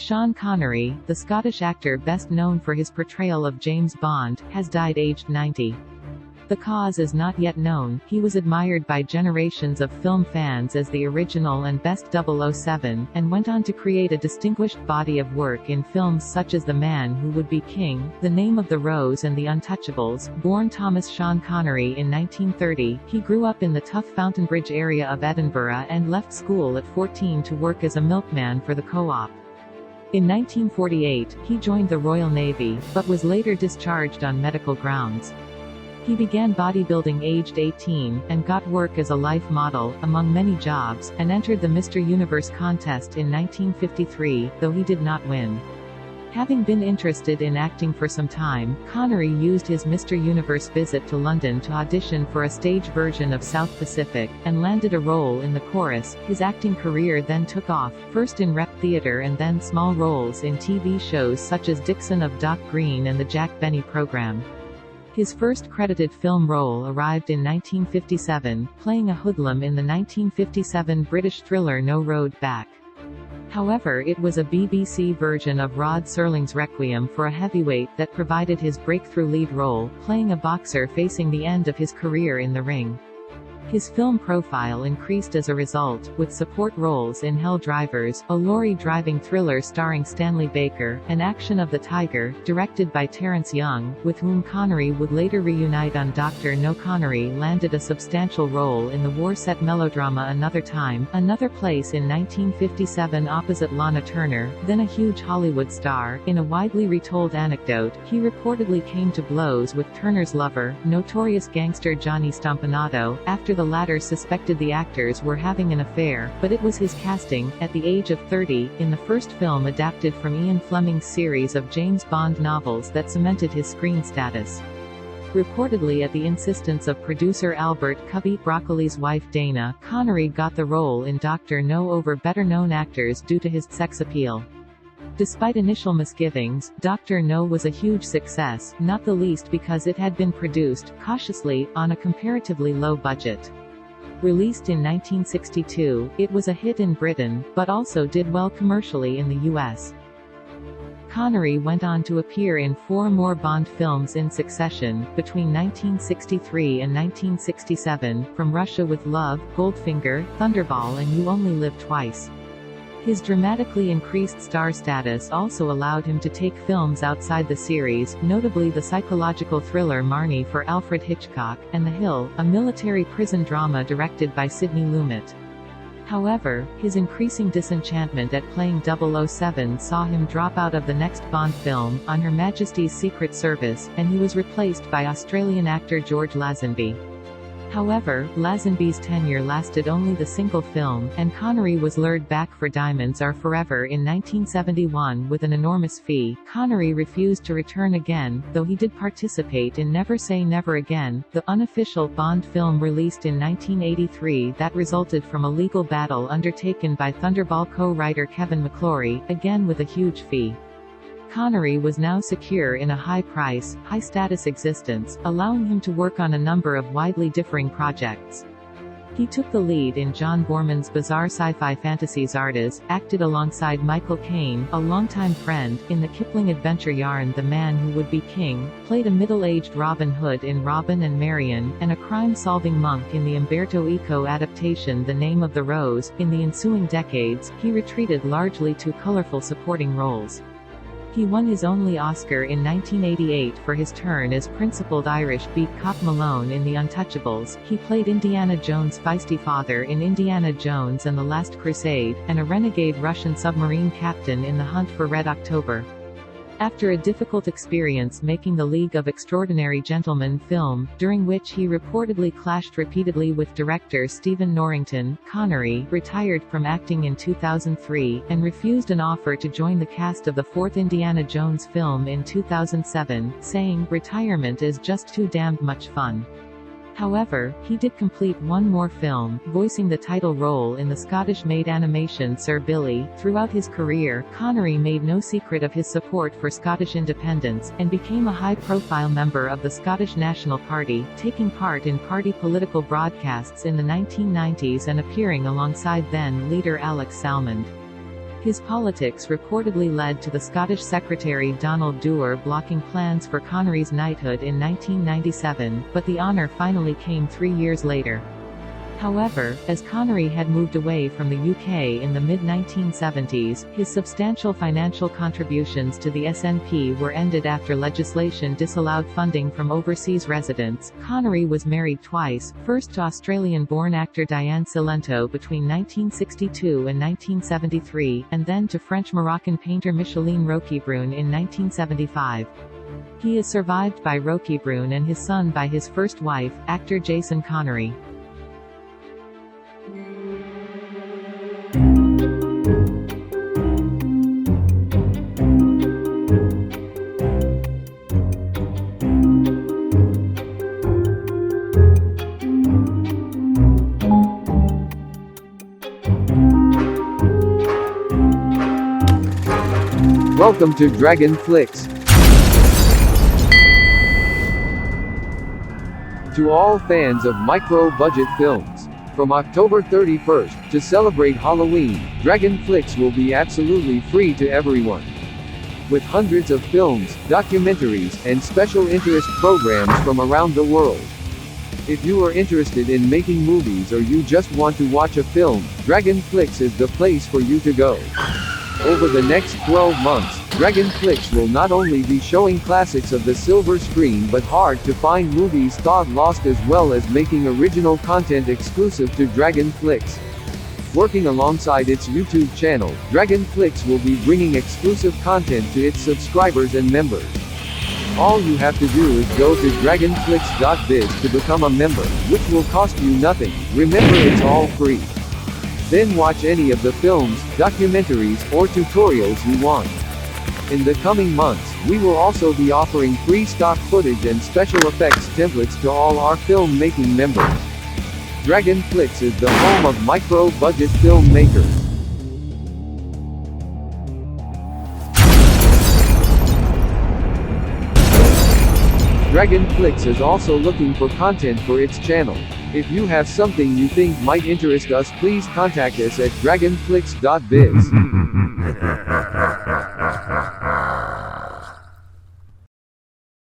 Sean Connery, the Scottish actor best known for his portrayal of James Bond, has died aged 90. The cause is not yet known. He was admired by generations of film fans as the original and best 007, and went on to create a distinguished body of work in films such as The Man Who Would Be King, The Name of the Rose and The Untouchables. Born Thomas Sean Connery in 1930, he grew up in the tough Fountainbridge area of Edinburgh and left school at 14 to work as a milkman for the Co-op. In 1948, he joined the Royal Navy, but was later discharged on medical grounds. He began bodybuilding aged 18, and got work as a life model, among many jobs, and entered the Mr. Universe contest in 1953, though he did not win. Having been interested in acting for some time, Connery used his Mr. Universe visit to London to audition for a stage version of South Pacific, and landed a role in the chorus. His acting career then took off, first in rep theater and then small roles in TV shows such as Dixon of Dock Green and the Jack Benny program. His first credited film role arrived in 1957, playing a hoodlum in the 1957 British thriller No Road Back. However, it was a BBC version of Rod Serling's Requiem for a Heavyweight that provided his breakthrough lead role, playing a boxer facing the end of his career in the ring. His film profile increased as a result, with support roles in Hell Drivers, a lorry-driving thriller starring Stanley Baker, and Action of the Tiger, directed by Terence Young, with whom Connery would later reunite on Dr. No. Connery landed a substantial role in the war-set melodrama Another Time, Another Place in 1957 opposite Lana Turner, then a huge Hollywood star. In a widely retold anecdote, he reportedly came to blows with Turner's lover, notorious gangster Johnny Stompanato, after the latter suspected the actors were having an affair, but it was his casting, at the age of 30, in the first film adapted from Ian Fleming's series of James Bond novels that cemented his screen status. Reportedly at the insistence of producer Albert Cubby Broccoli's wife Dana, Connery got the role in Dr. No over better-known actors due to his sex appeal. Despite initial misgivings, Dr. No was a huge success, not the least because it had been produced, cautiously, on a comparatively low budget. Released in 1962, it was a hit in Britain, but also did well commercially in the US. Connery went on to appear in 4 more Bond films in succession, between 1963 and 1967, From Russia with Love, Goldfinger, Thunderball and You Only Live Twice. His dramatically increased star status also allowed him to take films outside the series, notably the psychological thriller Marnie for Alfred Hitchcock, and The Hill, a military prison drama directed by Sidney Lumet. However, his increasing disenchantment at playing 007 saw him drop out of the next Bond film, On Her Majesty's Secret Service, and he was replaced by Australian actor George Lazenby. However, Lazenby's tenure lasted only the single film, and Connery was lured back for Diamonds Are Forever in 1971 with an enormous fee. Connery refused to return again, though he did participate in Never Say Never Again, the unofficial Bond film released in 1983 that resulted from a legal battle undertaken by Thunderball co-writer Kevin McClory, again with a huge fee. Connery was now secure in a high-price, high-status existence, allowing him to work on a number of widely differing projects. He took the lead in John Borman's bizarre sci-fi fantasy Zardoz, acted alongside Michael Caine, a longtime friend, in the Kipling adventure yarn The Man Who Would Be King, played a middle-aged Robin Hood in Robin and Marian, and a crime-solving monk in the Umberto Eco adaptation The Name of the Rose. In the ensuing decades, he retreated largely to colorful supporting roles. He won his only Oscar in 1988 for his turn as principled Irish beat cop Malone in The Untouchables. He played Indiana Jones' feisty father in Indiana Jones and the Last Crusade, and a renegade Russian submarine captain in The Hunt for Red October. After a difficult experience making the League of Extraordinary Gentlemen film, during which he reportedly clashed repeatedly with director Stephen Norrington, Connery retired from acting in 2003, and refused an offer to join the cast of the 4th Indiana Jones film in 2007, saying, "Retirement is just too damned much fun." However, he did complete one more film, voicing the title role in the Scottish-made animation Sir Billy. Throughout his career, Connery made no secret of his support for Scottish independence, and became a high-profile member of the Scottish National Party, taking part in party political broadcasts in the 1990s and appearing alongside then-leader Alex Salmond. His politics reportedly led to the Scottish Secretary Donald Dewar blocking plans for Connery's knighthood in 1997, but the honor finally came 3 years later. However, as Connery had moved away from the UK in the mid-1970s, his substantial financial contributions to the SNP were ended after legislation disallowed funding from overseas residents. Connery was married twice, first to Australian-born actor Diane Cilento between 1962 and 1973, and then to French-Moroccan painter Micheline Roquebrune in 1975. He is survived by Roquebrune and his son by his first wife, actor Jason Connery. Welcome to DRagonFLIX. To all fans of micro-budget films, from October 31st, to celebrate Halloween, DRagonFLIX will be absolutely free to everyone. With hundreds of films, documentaries, and special interest programs from around the world. If you are interested in making movies or you just want to watch a film, DRagonFLIX is the place for you to go. Over the next 12 months, DRagonFLIX will not only be showing classics of the silver screen but hard-to-find movies thought lost, as well as making original content exclusive to DRagonFLIX. Working alongside its YouTube channel, DRagonFLIX will be bringing exclusive content to its subscribers and members. All you have to do is go to DRagonFLIX.biz to become a member, which will cost you nothing. Remember, it's all free. Then watch any of the films, documentaries, or tutorials you want. In the coming months, we will also be offering free stock footage and special effects templates to all our filmmaking members. DRagonFLIX is the home of micro-budget filmmakers. DRagonFLIX is also looking for content for its channel. If you have something you think might interest us, please contact us at DRagonFLIX.biz.